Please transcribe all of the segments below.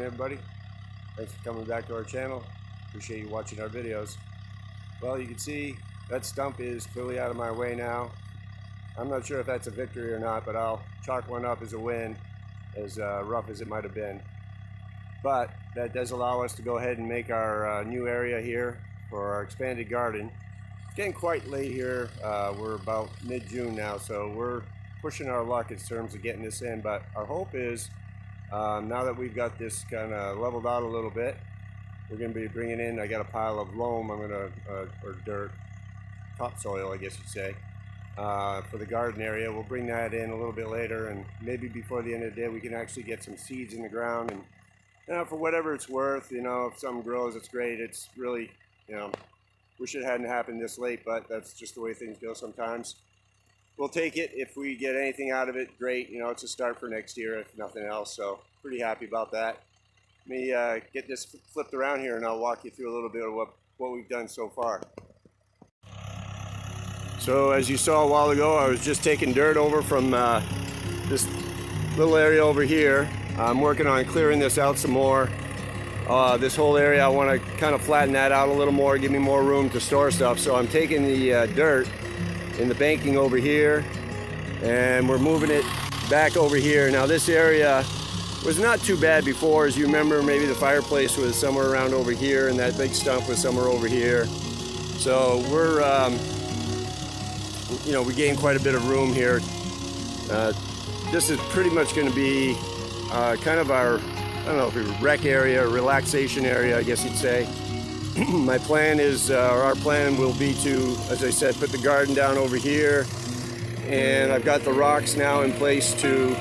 Everybody, thanks for coming back to our channel. Appreciate you watching our videos. Well, you can see that stump is clearly out of my way now. I'm not sure if that's a victory or not, but I'll chalk one up as a win, as rough as it might have been. But that does allow us to go ahead and make our new area here for our expanded garden. It's getting quite late here. We're about mid-June now, so we're pushing our luck in terms of getting this in, but our hope is now that we've got this kind of leveled out a little bit, we're going to be bringing in, I got a pile of loam, I'm going to, or dirt, topsoil I guess you'd say, for the garden area. We'll bring that in a little bit later, and maybe before the end of the day we can actually get some seeds in the ground. And you know, for whatever it's worth, you know, if something grows, it's great. It's really, you know, wish it hadn't happened this late, but that's just the way things go sometimes. We'll take it. If we get anything out of it, great. You know, it's a start for next year, if nothing else. So pretty happy about that. Let me get this flipped around here, and I'll walk you through a little bit of what we've done so far. So as you saw a while ago, I was just taking dirt over from this little area over here. I'm working on clearing this out some more. This whole area, I want to kind of flatten that out a little more, give me more room to store stuff. So I'm taking the dirt in the banking over here, and we're moving it back over here. Now this area was not too bad before. As you remember, maybe the fireplace was somewhere around over here, and that big stump was somewhere over here. So we're, you know, we gained quite a bit of room here. This is pretty much going to be kind of our, I don't know if it's a rec area or relaxation area, I guess you'd say. My plan is, or our plan will be to, as I said, put the garden down over here, and I've got the rocks now in place to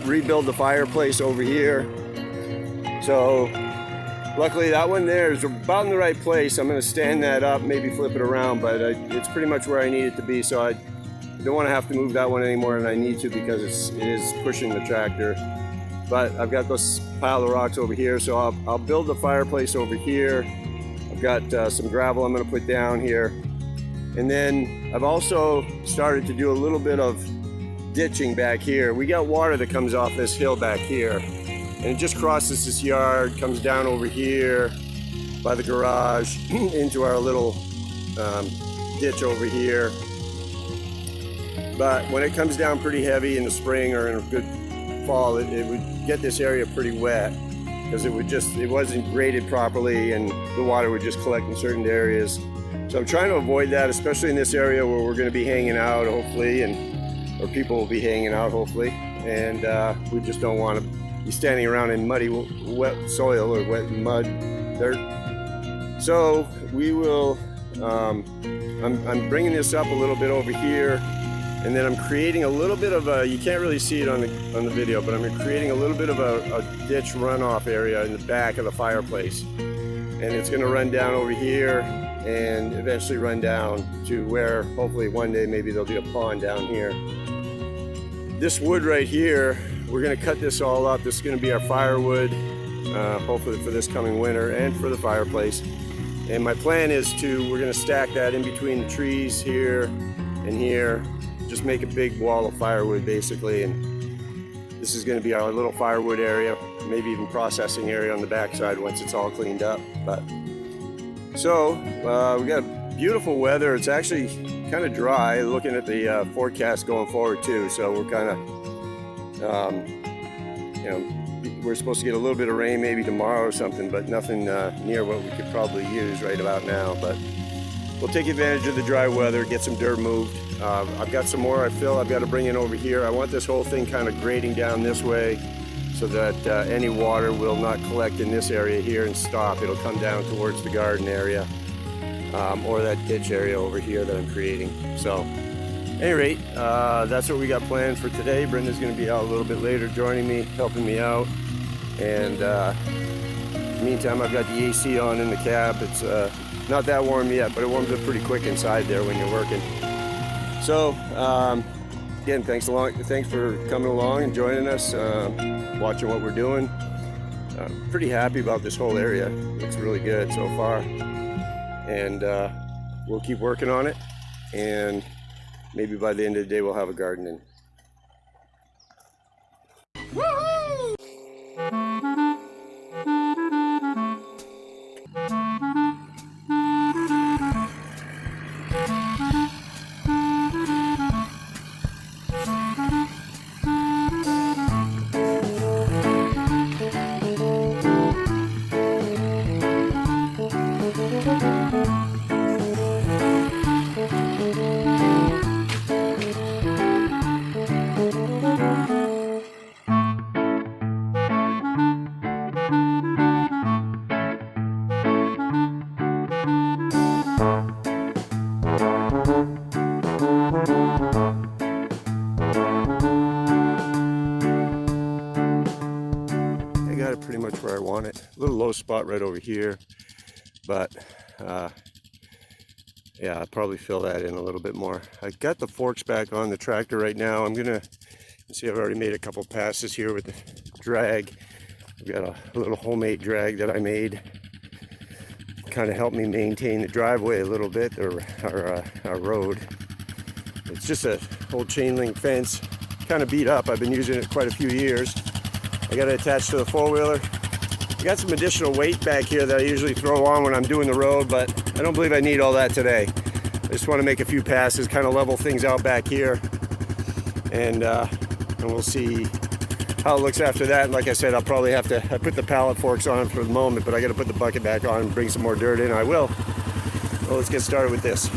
rebuild the fireplace over here. So luckily that one there is about in the right place. I'm going to stand that up, maybe flip it around, but it's pretty much where I need it to be. So I don't want to have to move that one anymore than I need to, because it is pushing the tractor. But I've got this pile of rocks over here, so I'll build the fireplace over here. I've got some gravel I'm going to put down here. And then I've also started to do a little bit of ditching back here. We got water that comes off this hill back here, and it just crosses this yard, comes down over here by the garage into our little ditch over here. But when it comes down pretty heavy in the spring or in a good fall, it would get this area pretty wet, because it wasn't graded properly, and the water would just collect in certain areas. So I'm trying to avoid that, especially in this area where we're going to be hanging out, hopefully, or people will be hanging out, hopefully, and we just don't want to be standing around in muddy, wet soil or wet mud, dirt. So we will, I'm bringing this up a little bit over here, and then I'm creating a little bit of a, you can't really see it on the video, but I'm creating a little bit of a ditch runoff area in the back of the fireplace. And it's going to run down over here and eventually run down to where hopefully one day maybe there'll be a pond down here. This wood right here, we're going to cut this all up. This is going to be our firewood, hopefully for this coming winter and for the fireplace. And my plan is we're going to stack that in between the trees here and here. Just make a big wall of firewood basically. And This is going to be our little firewood area, maybe even processing area on the backside once it's all cleaned up. But so we got beautiful weather. It's actually kind of dry, looking at the forecast going forward too. So we're kind of, you know, we're supposed to get a little bit of rain maybe tomorrow or something, but nothing near what we could probably use right about now. But we'll take advantage of the dry weather, get some dirt moved. I've got some more I've got to bring in over here. I want this whole thing kind of grading down this way so that any water will not collect in this area here and stop. It'll come down towards the garden area or that ditch area over here that I'm creating. So at any rate, that's what we got planned for today. Brenda's going to be out a little bit later joining me, helping me out. And in the meantime, I've got the AC on in the cab. It's not that warm yet, but it warms up pretty quick inside there when you're working. So again, thanks for coming along and joining us, watching what we're doing. Pretty happy about this whole area. Looks really good so far, and we'll keep working on it, and maybe by the end of the day we'll have a garden in. Woohoo! Pretty much where I want it. A little low spot right over here, but yeah, I'll probably fill that in a little bit more. I got the forks back on the tractor right now. I'm gonna see, I've already made a couple passes here with the drag. I've got a little homemade drag that I made, kind of help me maintain the driveway a little bit, or our road. It's just a old chain link fence, kind of beat up. I've been using it quite a few years. I got it attached to the four-wheeler. I got some additional weight back here that I usually throw on when I'm doing the road, but I don't believe I need all that today. I just want to make a few passes, kind of level things out back here, and we'll see how it looks after that. And like I said, I'll probably have to, I put the pallet forks on for the moment, but I got to put the bucket back on and bring some more dirt in. I will. Well, let's get started with this.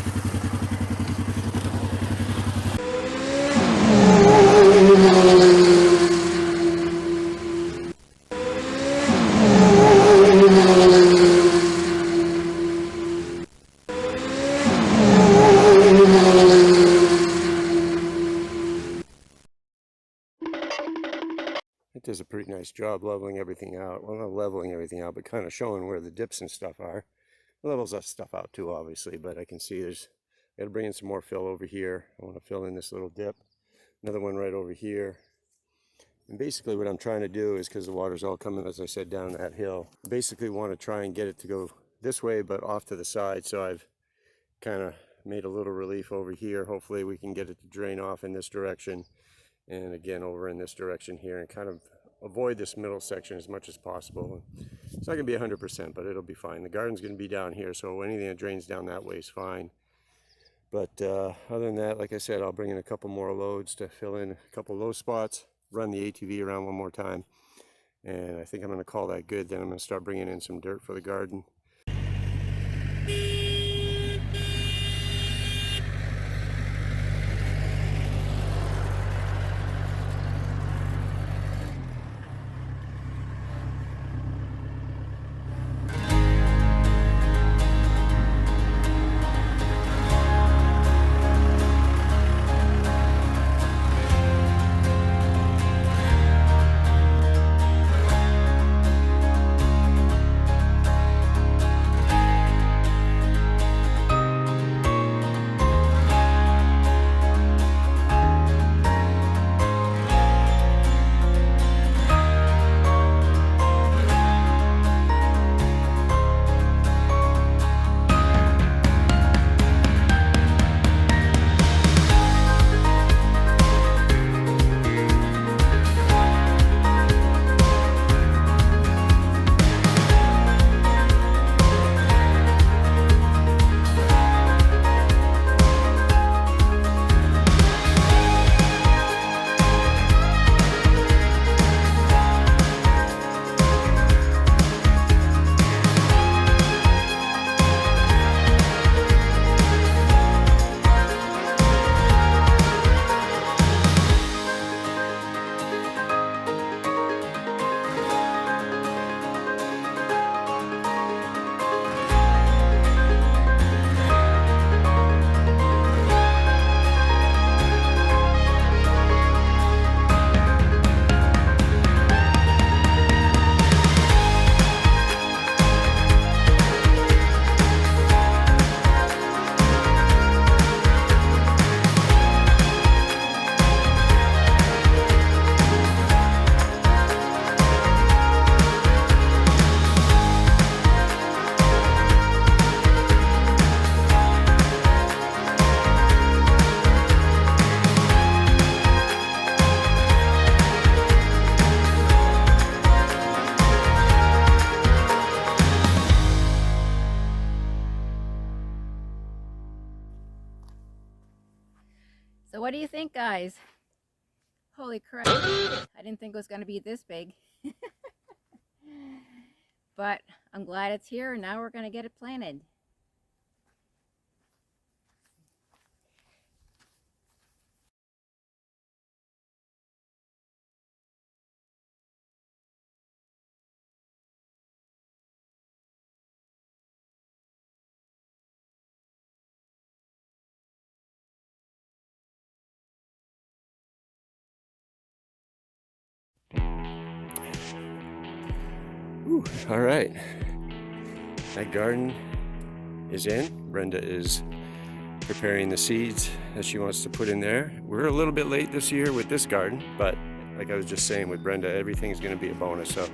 It does a pretty nice job leveling everything out. Well, not leveling everything out, but kind of showing where the dips and stuff are. It levels that stuff out too, obviously, but I can see there's, I gotta bring in some more fill over here. I want to fill in this little dip. Another one right over here. And basically what I'm trying to do is, because the water's all coming, as I said, down that hill, basically want to try and get it to go this way, but off to the side. So I've kind of made a little relief over here. Hopefully we can get it to drain off in this direction, and again over in this direction here, and kind of avoid this middle section as much as possible. It's not going to be 100%, but it'll be fine. The garden's going to be down here, so anything that drains down that way is fine. But other than that, like I said, I'll bring in a couple more loads to fill in a couple low spots, run the ATV around one more time, and I think I'm going to call that good. Then I'm going to start bringing in some dirt for the garden. size. Holy crap. I didn't think it was going to be this big. But I'm glad it's here, and now we're going to get it planted. Whew, all right, that garden is in. Brenda is preparing the seeds that she wants to put in there. We're a little bit late this year with this garden, but like I was just saying with Brenda, everything's going to be a bonus. So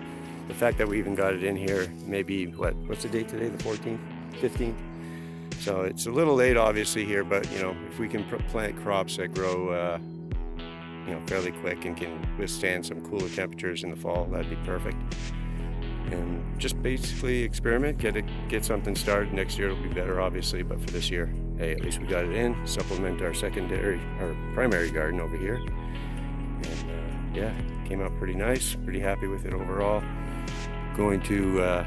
the fact that we even got it in here, maybe what's the date today? The 14th, 15th. So it's a little late, obviously here, but you know, if we can plant crops that grow, you know, fairly quick and can withstand some cooler temperatures in the fall, that'd be perfect. And just basically experiment, get something started. Next year it'll be better, obviously, but for this year, hey, at least we got it in. Supplement our primary garden over here. And yeah, came out pretty nice. Pretty happy with it overall. Going to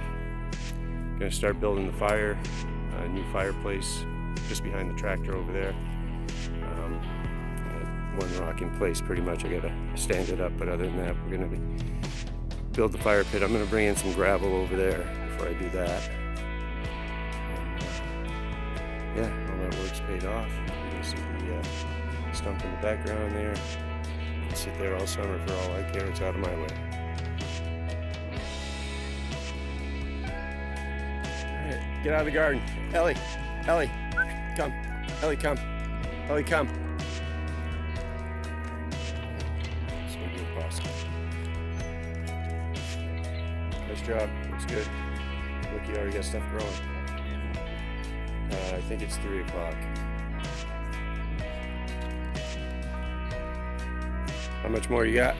start building the fire, a new fireplace just behind the tractor over there. One rock in place, pretty much. I gotta stand it up, but other than that, we're gonna build the fire pit. I'm going to bring in some gravel over there before I do that. And, yeah, all that work's paid off. You can see the stump in the background there. I can sit there all summer for all I care. It's out of my way. All right, get out of the garden. Ellie, come. Ellie, come. Ellie, come. It's going to be impossible. Nice job. Looks good. Look, you already got stuff growing. I think it's 3 o'clock. How much more you got?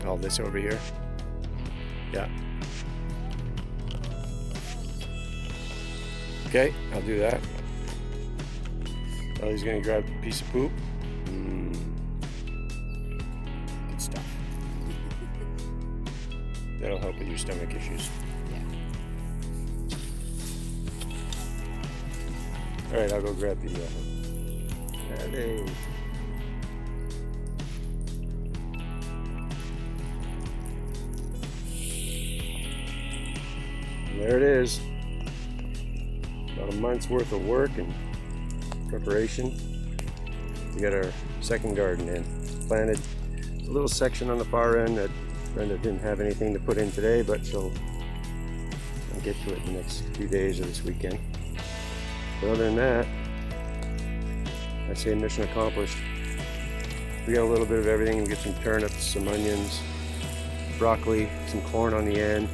All this over here? Yeah. Okay, I'll do that. Ellie's gonna grab a piece of poop. Good stuff. That'll help with your stomach issues. Yeah. All right, I'll go grab the there. There it is. About a month's worth of work and preparation. We got our second garden in. Planted a little section on the far end that Brenda didn't have anything to put in today, but I'll get to it in the next few days or this weekend. But other than that, I say mission accomplished. We got a little bit of everything. We get some turnips, some onions, broccoli, some corn on the end.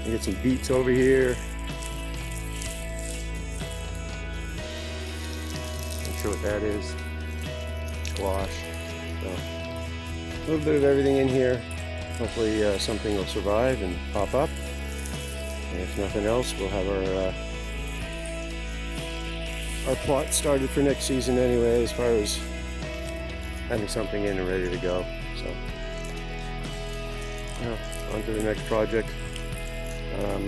We get some beets over here. Not sure what that is. Squash. So, a little bit of everything in here. Hopefully something will survive and pop up. And if nothing else, we'll have our plot started for next season anyway, as far as having something in and ready to go. So, yeah, on to the next project.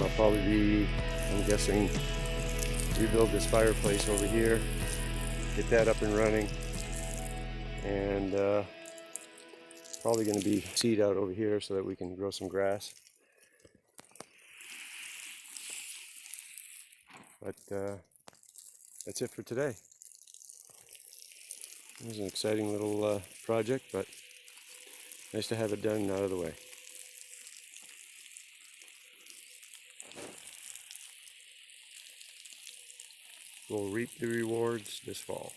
I'll probably be, I'm guessing, rebuild this fireplace over here, get that up and running, and probably going to be seed out over here so that we can grow some grass. But that's it for today. It was an exciting little project, but nice to have it done and out of the way. We'll reap the rewards this fall.